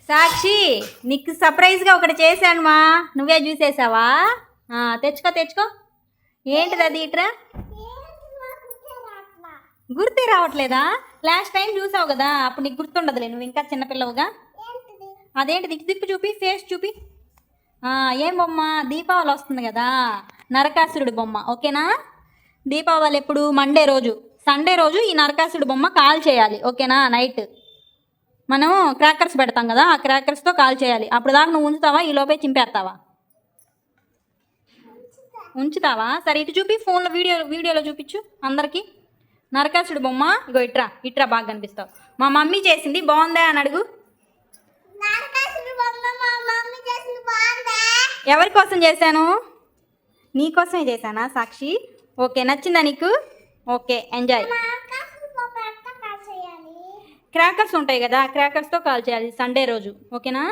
సాక్షి, నీకు సర్ప్రైజ్గా ఒకటి చేశాను మా, నువ్వే చూసేసావా? తెచ్చుకో తెచ్చుకో. ఏంటిది అది? ఇట్రా. గుర్తే రావట్లేదా? లాస్ట్ టైం చూసావు కదా, అప్పుడు నీకు గుర్తుండదులే, నువ్వు ఇంకా చిన్నపిల్లవుగా. అదేంటిది? ఇటు తిప్పి చూపి, ఫేస్ చూపి. ఏం బొమ్మ? దీపావళి వస్తుంది కదా, నరకాసురుడు బొమ్మ. ఓకేనా? దీపావళి ఎప్పుడు? మండే రోజు. సండే రోజు ఈ నరకాసురుడు బొమ్మ కాల్ చేయాలి. ఓకేనా? నైట్ మనం క్రాకర్స్ పెడతాం కదా, ఆ క్రాకర్స్తో కాల్ చేయాలి. అప్పుడు దాకా నువ్వు ఉంచుతావా? ఈ లోపే చింపేస్తావా? ఉంచుతావా? సరే, ఇటు చూపి, ఫోన్లో వీడియోలో చూపించు అందరికీ. నరకాసుడు బొమ్మ ఇగో ఇట్రా, ఇట్రా, బాగా కనిపిస్తావు. మా మమ్మీ చేసింది, బాగుందా అని అడుగు. ఎవరి కోసం చేశాను? నీ కోసమే చేశానా సాక్షి? ఓకే, నచ్చిందా నీకు? Okay, enjoy. క్రాకర్స్ ఉంటాయి కదా, క్రాకర్స్తో కాల్ చేయాలి సండే రోజు. ఓకేనా?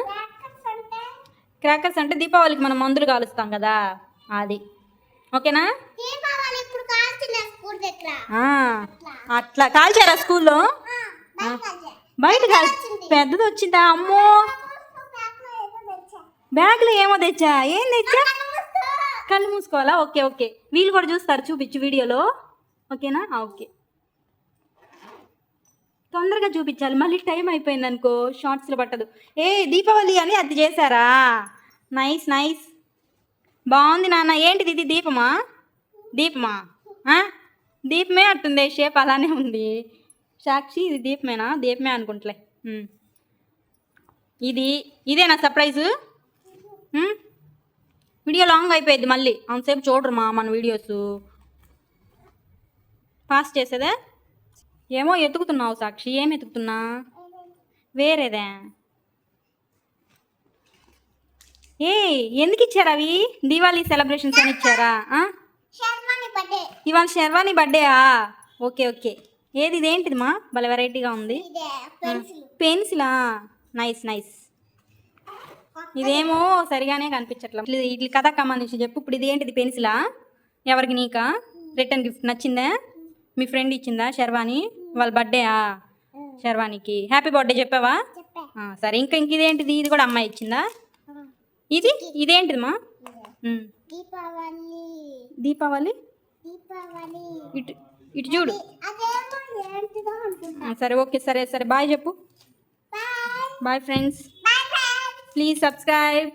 క్రాకర్స్ అంటే దీపావళికి మనం మందులు కాలుస్తాం కదా, అది. ఓకేనా? అట్లా కాల్చారా స్కూల్లో? బయట పెద్దది వచ్చిందా? అమ్మో, బ్యాగ్లో ఏమో తెచ్చా. ఏం తెచ్చా? కళ్ళు మూసుకోవాలా? ఓకే ఓకే, వీళ్ళు కూడా చూస్తారు, చూపించు వీడియోలో. ఓకేనా? ఓకే, తొందరగా చూపించాలి, మళ్ళీ టైం అయిపోయింది అనుకో షార్ట్స్లో పట్టదు. దీపావళి అని అది చేశారా? నైస్ నైస్, బాగుంది నాన్న. ఏంటిది? ఇది దీపమా? దీపమా? దీపమే అట్టుంది, షేప్ అలానే ఉంది. సాక్షి, ఇది దీపమేనా? దీపమే అనుకుంటలే. ఇదేనా సర్ప్రైజు? వీడియో లాంగ్ అయిపోయింది, మళ్ళీ అంతసేపు చూడరు మన వీడియోస్. పాస్ చేసేదే ఏమో ఎతుకుతున్నావు సాక్షి. ఏం ఎతుకుతున్నా? వేరేదే. ఎందుకు ఇచ్చారు అవి? దీవాళీ సెలబ్రేషన్స్ అని ఇచ్చారా? ఇవాళ శర్వాణి బర్త్డేయా? Okay okay. ఇదేంటిది మా, భలే వెరైటీగా ఉంది. పెన్సిలా? Nice nice. ఇదేమో సరిగానే కనిపించట్లేదు. ఇట్లా కథకు సంబంధించి చెప్పు. ఇప్పుడు ఇది ఏంటిది? పెన్సిలా? ఎవరికి? నీకా? రిటర్న్ గిఫ్ట్ నచ్చిందా? మీ ఫ్రెండ్ ఇచ్చిందా శర్వాణి? వాళ్ళ బర్త్డేయా? శర్వాణికి హ్యాపీ బర్త్డే చెప్పావా? సరే, ఇంకా ఇదేంటిది? ఇది కూడా అమ్మాయి ఇచ్చిందా? ఇదేంటిది మా? దీపావళి. ఇటు ఇటు చూడు. సరే ఓకే, సరే సరే, బాయ్ చెప్పు. Bye friends, please subscribe.